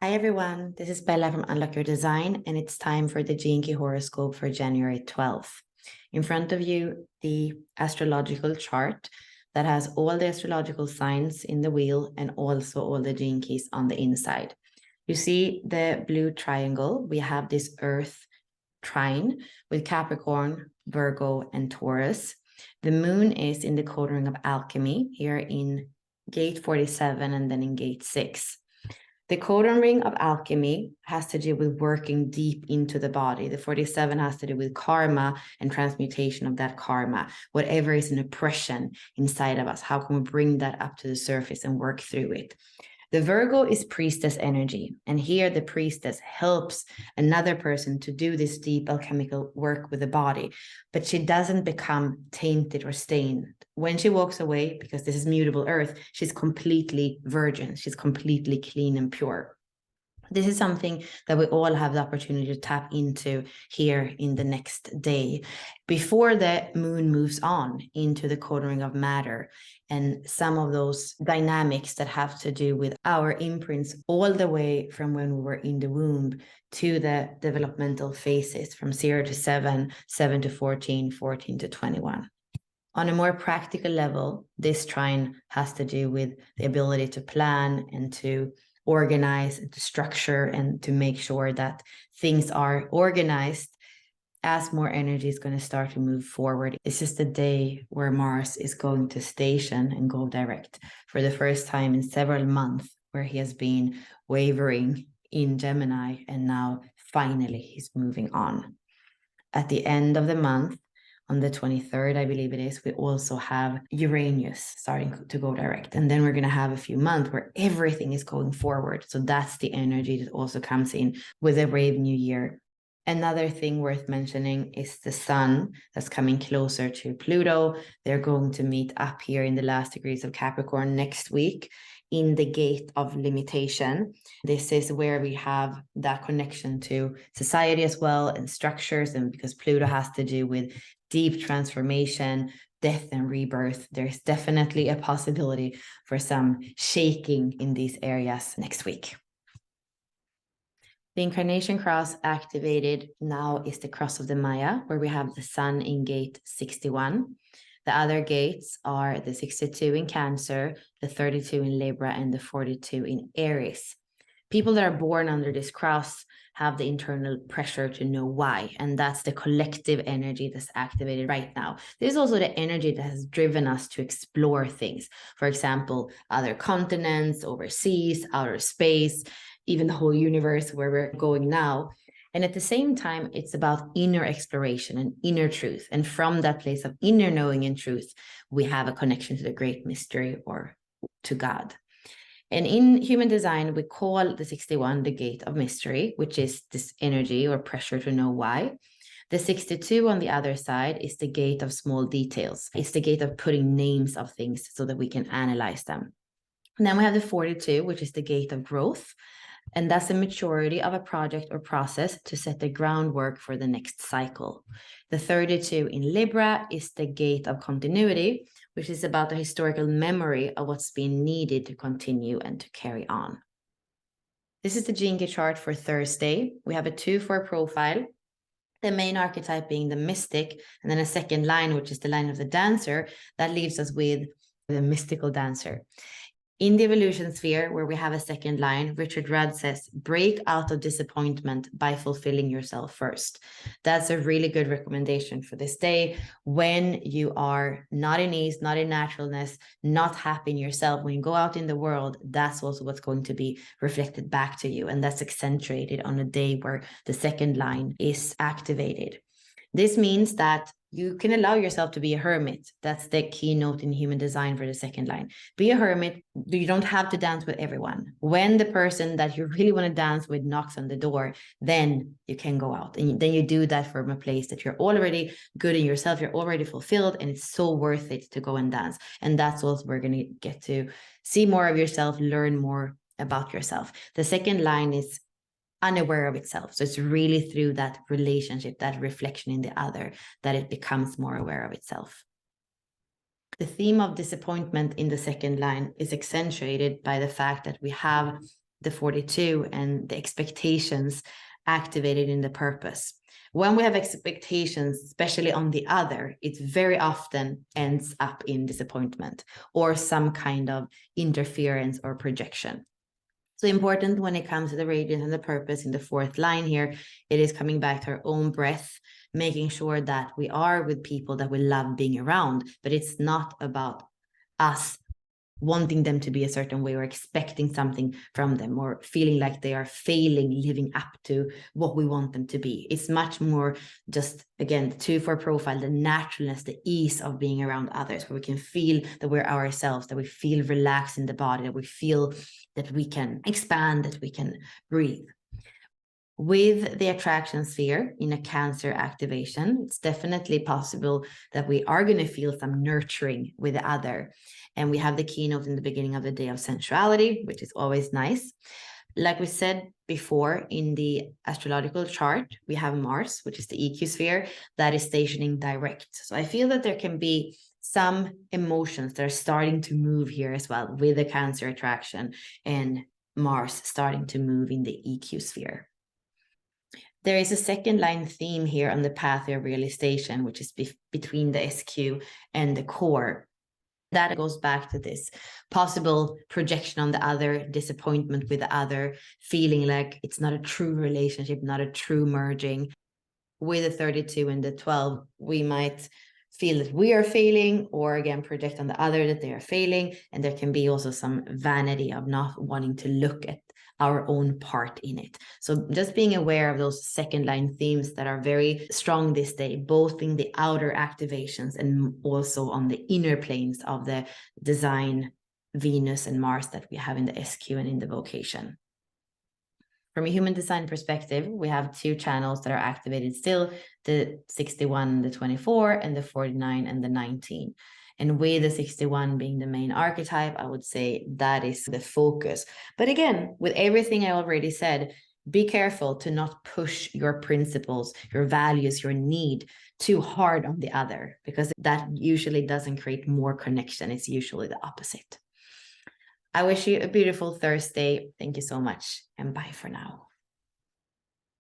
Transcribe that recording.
Hi everyone, this is Bella from Unlock Your Design, and it's time for the Jenga horoscope for January 12th. In front of you, the astrological chart that has all the astrological signs in the wheel and also all the gene keys on the inside. You see the blue triangle. We have this Earth trine with Capricorn, Virgo, and Taurus. The moon is in the code ring of alchemy here in gate 47 and then in gate 6. The codon ring of alchemy has to do with working deep into the body. The 47 has to do with karma and transmutation of that karma. Whatever is an oppression inside of us, how can we bring that up to the surface and work through it? The Virgo is priestess energy. And here the priestess helps another person to do this deep alchemical work with the body, but she doesn't become tainted or stained. When she walks away, because this is mutable earth, she's completely virgin. She's completely clean and pure. This is something that we all have the opportunity to tap into here in the next day before the moon moves on into the codon ring of matter and some of those dynamics that have to do with our imprints all the way from when we were in the womb to the developmental phases from 0 to 7, 7 to 14, 14 to 21. On a more practical level, this trine has to do with the ability to plan and to organize and to structure and to make sure that things are organized as more energy is going to start to move forward. It's just a day where Mars is going to station and go direct for the first time in several months, where he has been wavering in Gemini and now finally he's moving on. At the end of the month, on the 23rd, I believe it is, we also have Uranus starting to go direct. And then we're going to have a few months where everything is going forward. So that's the energy that also comes in with a brave new year. Another thing worth mentioning is the sun that's coming closer to Pluto. They're going to meet up here in the last degrees of Capricorn next week in the gate of limitation. This is where we have that connection to society as well and structures. And because Pluto has to do with deep transformation, death and rebirth, there's definitely a possibility for some shaking in these areas next week. The Incarnation Cross activated now is the cross of the Maya, where we have the sun in gate 61. The other gates are the 62 in Cancer, the 32 in Libra, and the 42 in Aries. People that are born under this cross have the internal pressure to know why, and that's the collective energy that's activated right now. This is also the energy that has driven us to explore things. For example, other continents, overseas, outer space, even the whole universe where we're going now. And at the same time, it's about inner exploration and inner truth. And from that place of inner knowing and truth, we have a connection to the great mystery or to God. And in human design, we call the 61 the gate of mystery, which is this energy or pressure to know why. The 62 on the other side is the gate of small details. It's the gate of putting names of things so that we can analyze them. And then we have the 42, which is the gate of growth. And that's the maturity of a project or process to set the groundwork for the next cycle. The 32 in Libra is the gate of continuity, which is about the historical memory of what's been needed to continue and to carry on. This is the Jenga chart for Thursday. We have a 2-4 profile, the main archetype being the mystic, and then a second line, which is the line of the dancer, that leaves us with the mystical dancer. In the evolution sphere, where we have a second line, Richard Rudd says, break out of disappointment by fulfilling yourself first. That's a really good recommendation for this day. When you are not in ease, not in naturalness, not happy in yourself, when you go out in the world, that's also what's going to be reflected back to you. And that's accentuated on a day where the second line is activated. This means that you can allow yourself to be a hermit. That's the keynote in human design for the second line. Be a hermit. You don't have to dance with everyone. When the person that you really want to dance with knocks on the door, then you can go out. And then you do that from a place that you're already good in yourself. You're already fulfilled. And it's so worth it to go and dance. And that's what we're going to get to see more of yourself, learn more about yourself. The second line is unaware of itself. So it's really through that relationship, that reflection in the other, that it becomes more aware of itself. The theme of disappointment in the second line is accentuated by the fact that we have the 42 and the expectations activated in the purpose. When we have expectations, especially on the other, it very often ends up in disappointment or some kind of interference or projection. So important when it comes to the radiance and the purpose in the fourth line here, it is coming back to our own breath, making sure that we are with people that we love being around, but it's not about us wanting them to be a certain way or expecting something from them or feeling like they are failing, living up to what we want them to be. It's much more just, again, the 2-4 profile, the naturalness, the ease of being around others, where we can feel that we're ourselves, that we feel relaxed in the body, that we feel that we can expand, that we can breathe. With the attraction sphere in a Cancer activation, it's definitely possible that we are going to feel some nurturing with the other. And we have the keynote in the beginning of the day of sensuality, which is always nice. Like we said before, in the astrological chart, we have Mars, which is the EQ sphere, that is stationing direct. So I feel that there can be some emotions that are starting to move here as well with the Cancer attraction and Mars starting to move in the EQ sphere. There is a second line theme here on the pathway of realization, which is between the SQ and the core. That goes back to this possible projection on the other, disappointment with the other, feeling like it's not a true relationship, not a true merging. With the 32 and the 12, we might feel that we are failing, or again, project on the other that they are failing. And there can be also some vanity of not wanting to look at our own part in it. So just being aware of those second line themes that are very strong this day, both in the outer activations and also on the inner planes of the design, Venus and Mars that we have in the SQ and in the vocation. From a human design perspective, we have 2 channels that are activated still, the 61, the 24, and the 49 and the 19. And with the 61 being the main archetype, I would say that is the focus. But again, with everything I already said, be careful to not push your principles, your values, your need too hard on the other, because that usually doesn't create more connection. It's usually the opposite. I wish you a beautiful Thursday. Thank you so much, and bye for now.